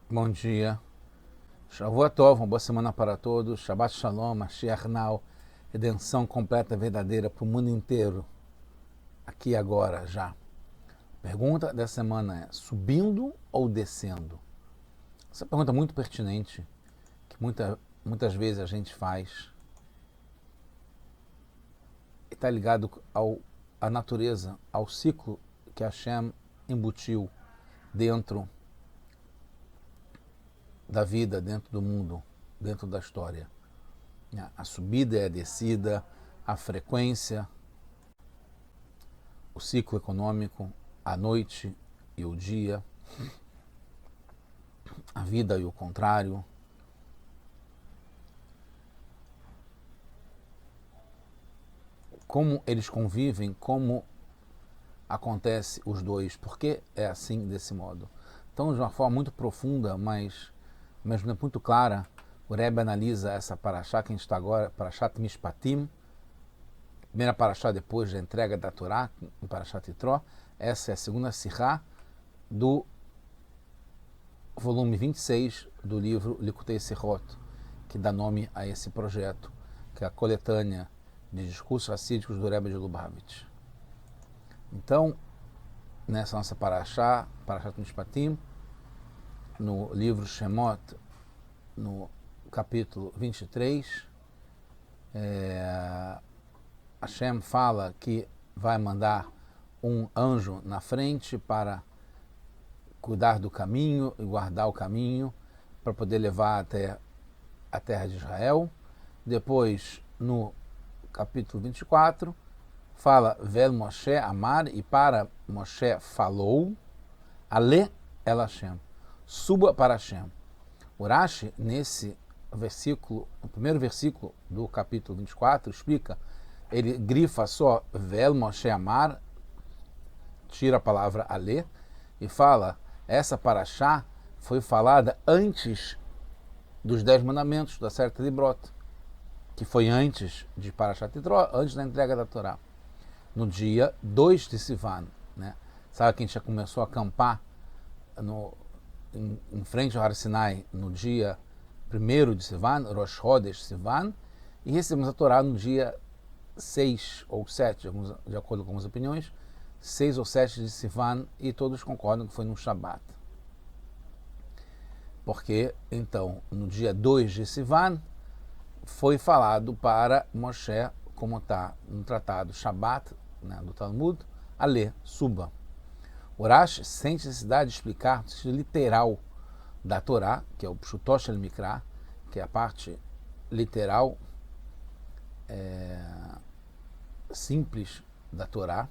Bom dia. Shavua Tov, uma boa semana para todos. Shabbat Shalom, Mashiach Now, redenção completa, verdadeira para o mundo inteiro. Aqui e agora, já. Pergunta dessa semana é: subindo ou descendo? Essa pergunta é muito pertinente, que muitas vezes a gente faz. E está ligado à natureza, ao ciclo que Hashem embutiu dentro da vida, dentro do mundo, dentro da história. A subida e a descida, a frequência, o ciclo econômico, a noite e o dia, a vida e o contrário. Como eles convivem, como acontece os dois, por que é assim, desse modo. Então, de uma forma muito profunda, mas muito clara, o Rebbe analisa essa paraxá que a gente está agora, Parashat Mishpatim, primeira paraxá depois da entrega da Torá, em Parashat Yitro. Essa é a segunda sirá do volume 26 do livro Likutei Sirot, que dá nome a esse projeto, que é a coletânea de discursos racídicos do Rebbe de Lubavitch. Então, nessa nossa paraxá, Parashat Mishpatim, no livro Shemot, no capítulo 23, Hashem fala que vai mandar um anjo na frente para cuidar do caminho e guardar o caminho para poder levar até a terra de Israel. Depois, no capítulo 24, fala Vel Moshe Amar, e para Moshe falou, Ale El Hashem, suba para Hashem. O Rashi, nesse versículo, o primeiro versículo do capítulo 24, explica, ele grifa só Vel Moshe Amar, tira a palavra Ale, e fala, essa paraxá foi falada antes dos 10 mandamentos, da Seferet Librot, que foi antes de Parashat Yitro, antes da entrega da Torá, no dia 2 de Sivan. Né? Sabe que a gente já começou a acampar em frente ao Har Sinai no dia 1º de Sivan, Rosh Chodesh Sivan, e recebemos a Torá no dia 6 ou 7, de acordo com algumas opiniões, 6 ou 7 de Sivan, e todos concordam que foi no Shabat. Porque, então, no dia 2 de Sivan, foi falado para Moshe, como está no tratado Shabat, né, do Talmud, Ale, suba. O Rashi sente necessidade de explicar o sentido literal da Torá, que é o Pshuto Shel Mikra, que é a parte literal, simples da Torá,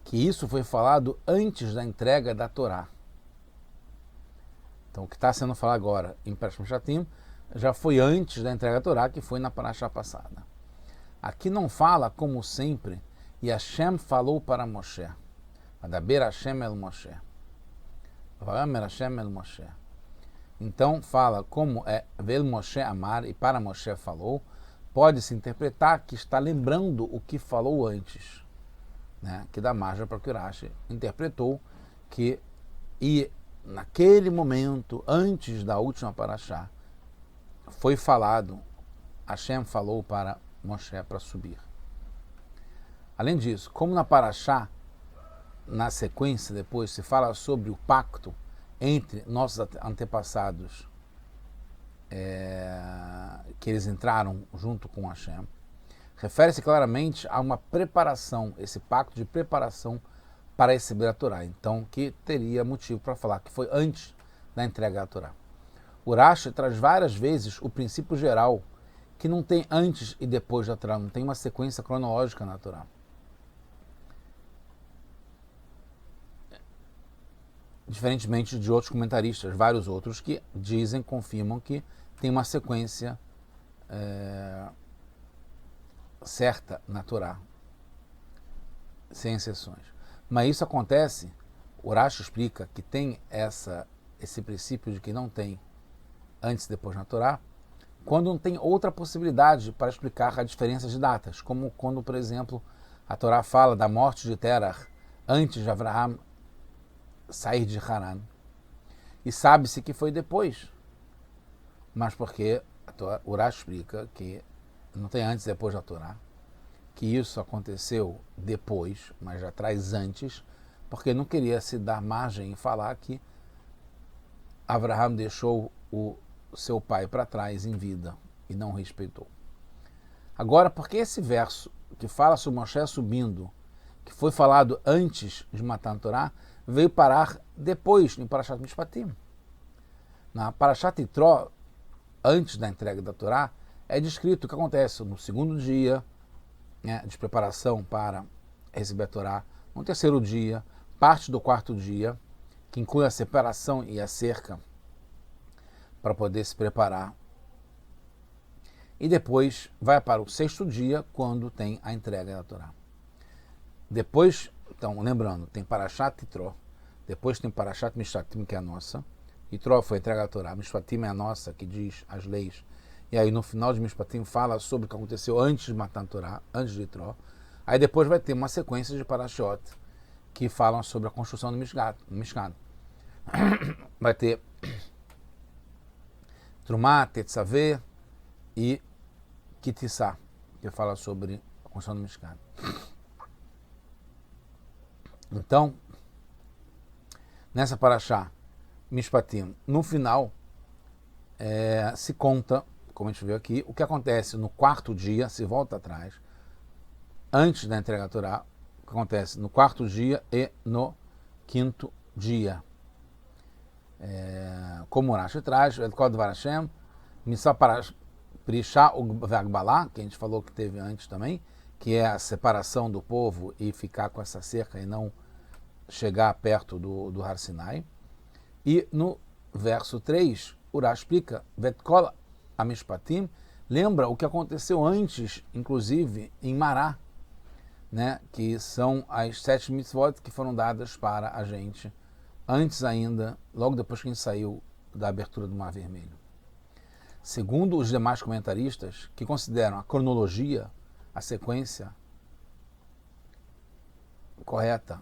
que isso foi falado antes da entrega da Torá. Então, o que está sendo falado agora em Parashat Mishpatim já foi antes da entrega da Torá, que foi na paraxá passada. Aqui não fala, como sempre, e Hashem falou para Moshe. Adaber Hashem el Moshe. Vayomer Hashem el Moshe. Então fala como é Vel Moshe Amar, e para Moshe falou, pode-se interpretar que está lembrando o que falou antes, né? Que dá margem para que o Rashi interpretou que naquele momento, antes da última paraxá, foi falado, Hashem falou para Moshe para subir. Além disso, como na paraxá, na sequência depois se fala sobre o pacto entre nossos antepassados, que eles entraram junto com Hashem, refere-se claramente a uma preparação, esse pacto de preparação para receber a Torá. Então, que teria motivo para falar que foi antes da entrega da Torá. O Rashi traz várias vezes o princípio geral, que não tem antes e depois da Torá, não tem uma sequência cronológica na Torá. Diferentemente de outros comentaristas, vários outros que dizem, confirmam que tem uma sequência certa na Torá, sem exceções. Mas isso acontece, o Rashi explica que tem esse princípio de que não tem antes e depois na Torá, quando não tem outra possibilidade para explicar a diferença de datas, como quando, por exemplo, a Torá fala da morte de Terach antes de Avraham sair de Haran. E sabe-se que foi depois. Mas porque o Urash explica que não tem antes e depois da Torá, que isso aconteceu depois, mas já traz antes, porque não queria se dar margem em falar que Abraham deixou o seu pai para trás em vida e não respeitou. Agora, por que esse verso que fala sobre Moshe subindo, que foi falado antes de matar a Torá, veio parar depois, em Parashat Mishpatim? Na Parashat Yitro, antes da entrega da Torá, é descrito o que acontece no segundo dia, né, de preparação para receber a Torá, no terceiro dia, parte do quarto dia, que inclui a separação e a cerca para poder se preparar. E depois vai para o sexto dia, quando tem a entrega da Torá. Depois, então, lembrando, tem Parashat Yitro, depois tem Parashat Mishpatim, que é a nossa. Yitro foi a entrega da Torá, Mishpatim é a nossa, que diz as leis. E aí no final de Mishpatim fala sobre o que aconteceu antes de matar a Torá, antes de Yitro. Aí depois vai ter uma sequência de Parashot, que falam sobre a construção do Mishkan. Vai ter Trumá, Tetzaveh e Kitissá, que fala sobre a construção do Mishkan. Então, nessa Parashá, Mishpatim, no final, se conta, como a gente viu aqui, o que acontece no quarto dia, se volta atrás, antes da entrega da Torá, o que acontece no quarto dia e no quinto dia. Como o Rashi traz, El Kod Varashem, Misa Prisha Vagbalá, que a gente falou que teve antes também, que é a separação do povo e ficar com essa cerca e não chegar perto do Har Sinai. E no verso 3, Urash explica, Vetkol Amishpatim, lembra o que aconteceu antes, inclusive, em Mará, né, que são as 7 mitzvot que foram dadas para a gente, antes ainda, logo depois que a gente saiu da abertura do Mar Vermelho. Segundo os demais comentaristas, que consideram a cronologia, a sequência correta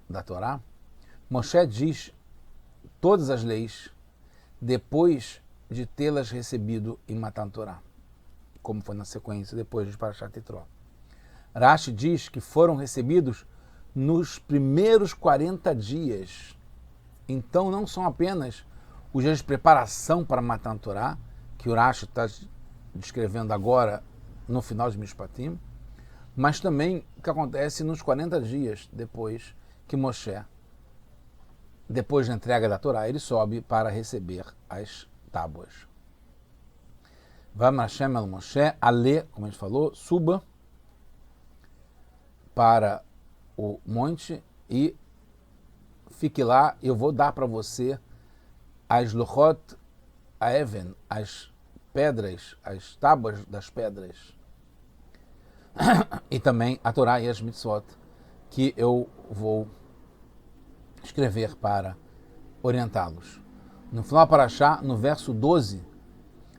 da Torá, Moshe diz todas as leis depois de tê-las recebido em Matan Torá, como foi na sequência depois de Parashat Yitro. Rashi diz que foram recebidos nos primeiros 40 dias. Então não são apenas os dias de preparação para Matan Torá, que o Rashi está descrevendo agora no final de Mishpatim, mas também o que acontece nos 40 dias depois que Moshe, depois da entrega da Torá, ele sobe para receber as tábuas. Vamar Hashem el Moshe, Ale, como a gente falou, suba para o monte e fique lá, eu vou dar para você as Luchot Aeven, as pedras, as tábuas das pedras, e também a Torá e as mitzvot, que eu vou escrever para orientá-los. No final Parashá, no verso 12,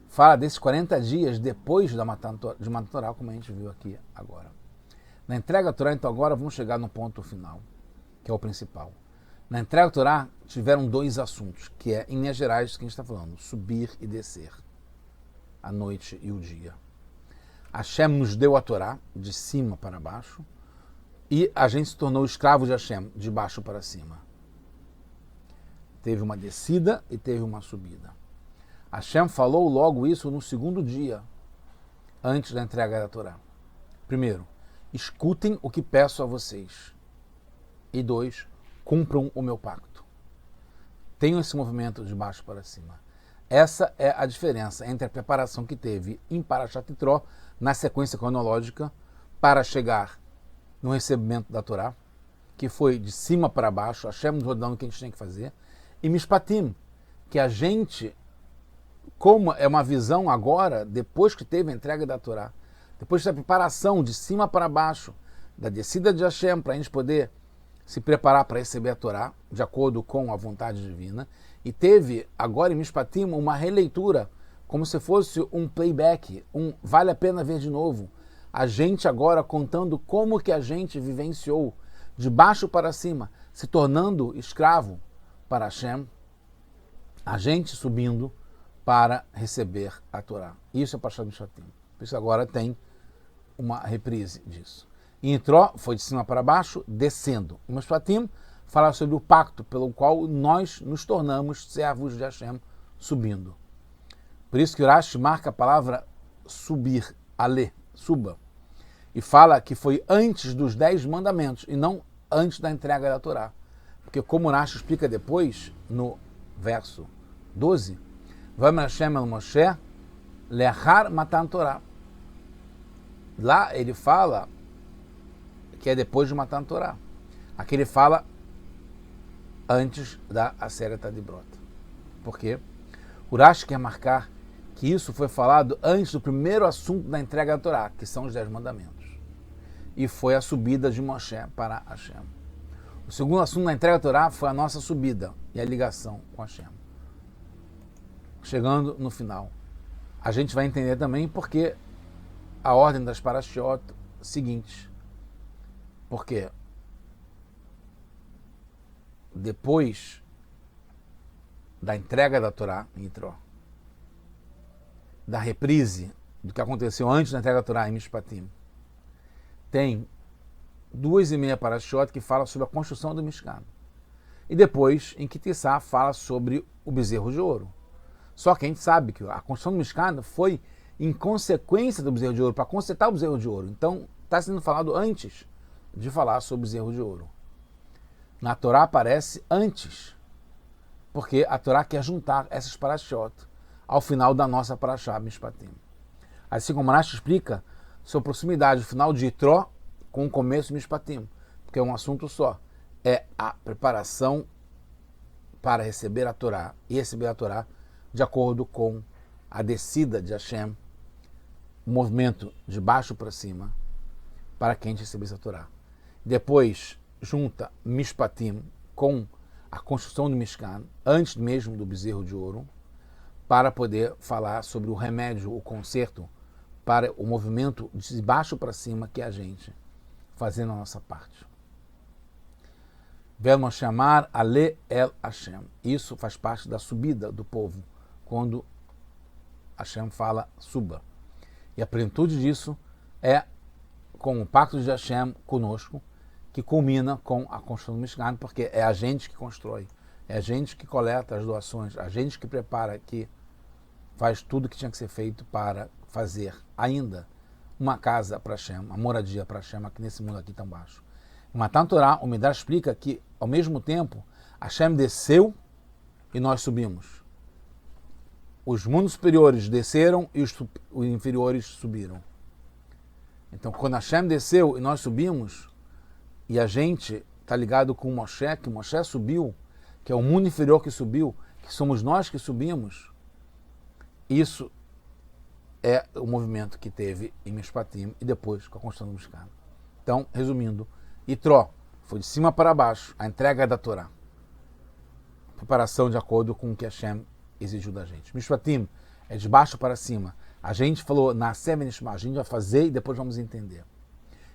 fala desses 40 dias depois de Matan Torá, como a gente viu aqui agora. Na entrega da Torá, então agora vamos chegar no ponto final, que é o principal. Na entrega da Torá tiveram 2 assuntos, que é, em linhas gerais, que a gente está falando, subir e descer, a noite e o dia. Hashem nos deu a Torá, de cima para baixo, e a gente se tornou escravo de Hashem, de baixo para cima. Teve uma descida e teve uma subida. Hashem falou logo isso no segundo dia, antes da entrega da Torá. Primeiro, escutem o que peço a vocês. E 2, cumpram o meu pacto. Tenham esse movimento de baixo para cima. Essa é a diferença entre a preparação que teve em Parashat Yitro, na sequência cronológica, para chegar no recebimento da Torá, que foi de cima para baixo, Hashem nos rodando o que a gente tem que fazer, e Mishpatim, que a gente, como é uma visão agora, depois que teve a entrega da Torá, depois da preparação de cima para baixo, da descida de Hashem, para a gente poder se preparar para receber a Torá, de acordo com a vontade divina, e teve agora em Mishpatim uma releitura, como se fosse um playback, vale a pena ver de novo, a gente agora contando como que a gente vivenciou de baixo para cima, se tornando escravo para Hashem, a gente subindo para receber a Torá. Isso é Parashat Mishpatim. Por isso agora tem uma reprise disso. E Yitro foi de cima para baixo, descendo. E Mishpatim fala sobre o pacto pelo qual nós nos tornamos servos de Hashem, subindo. Por isso que o Rashi marca a palavra subir, ale, suba. E fala que foi antes dos 10 mandamentos e não antes da entrega da Torá. Porque como o Rashi explica depois, no verso 12, Vayomer Hashem el Moshe leachar matan Torá. Lá ele fala que é depois de matar a Torá. Aqui ele fala antes da Aseret Adibrot. Por quê? O Rashi quer marcar que isso foi falado antes do primeiro assunto da entrega da Torá, que são os 10 mandamentos. E foi a subida de Moshe para Hashem. O segundo assunto da entrega da Torá foi a nossa subida e a ligação com Hashem. Chegando no final, a gente vai entender também porque a ordem das parashiot seguintes. Porque depois da entrega da Torá, em Yitro, da reprise do que aconteceu antes da entrega da Torá em Mishpatim, tem 2,5 parashiot que falam sobre a construção do Mishkan. E depois, em Kitissá, fala sobre o bezerro de ouro. Só que a gente sabe que a construção do Mishkan foi em consequência do bezerro de ouro, para consertar o bezerro de ouro. Então, está sendo falado antes de falar sobre o bezerro de ouro. Na Torá aparece antes, porque a Torá quer juntar essas parashiot ao final da nossa parashá Mishpatim. Assim como Rashi explica sua proximidade, o final de Yitro com o começo de Mishpatim, porque é um assunto só. É a preparação para receber a Torá e receber a Torá de acordo com a descida de Hashem, o movimento de baixo para cima, para que a gente recebesse a Torá. Depois, junta Mishpatim com a construção do Mishkan, antes mesmo do bezerro de ouro, para poder falar sobre o remédio, o conserto, para o movimento de baixo para cima, que é a gente fazendo a nossa parte. Vel Moshe Amar Ale El Hashem. Isso faz parte da subida do povo, quando Hashem fala suba. E a plenitude disso é com o pacto de Hashem conosco, que culmina com a construção do Mishkan, porque é a gente que constrói, é a gente que coleta as doações, a gente que prepara, que faz tudo que tinha que ser feito para fazer ainda uma casa para Hashem, uma moradia para Hashem, aqui nesse mundo aqui tão baixo. Em Matan Torá, o Midrash explica que, ao mesmo tempo, Hashem desceu e nós subimos. Os mundos superiores desceram e os inferiores subiram. Então, quando Hashem desceu e nós subimos, e a gente está ligado com o Moshe, que o Moshe subiu, que é o mundo inferior que subiu, que somos nós que subimos, isso é o movimento que teve em Mishpatim e depois com a construção do Mishkan. Então, resumindo, Yitro foi de cima para baixo, a entrega da Torá. Preparação de acordo com o que Hashem exigiu da gente. Mishpatim é de baixo para cima. A gente falou na Sevenishma, a gente vai fazer e depois vamos entender.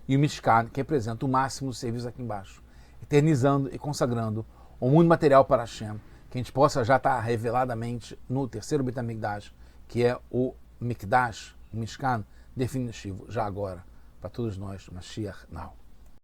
E o Mishkan, que representa o máximo do serviço aqui embaixo, eternizando e consagrando o mundo material para Hashem, que a gente possa já estar reveladamente no terceiro Beit HaMikdash, que é o Mikdash, o Mishkan definitivo, já agora, para todos nós, Mashiach Now.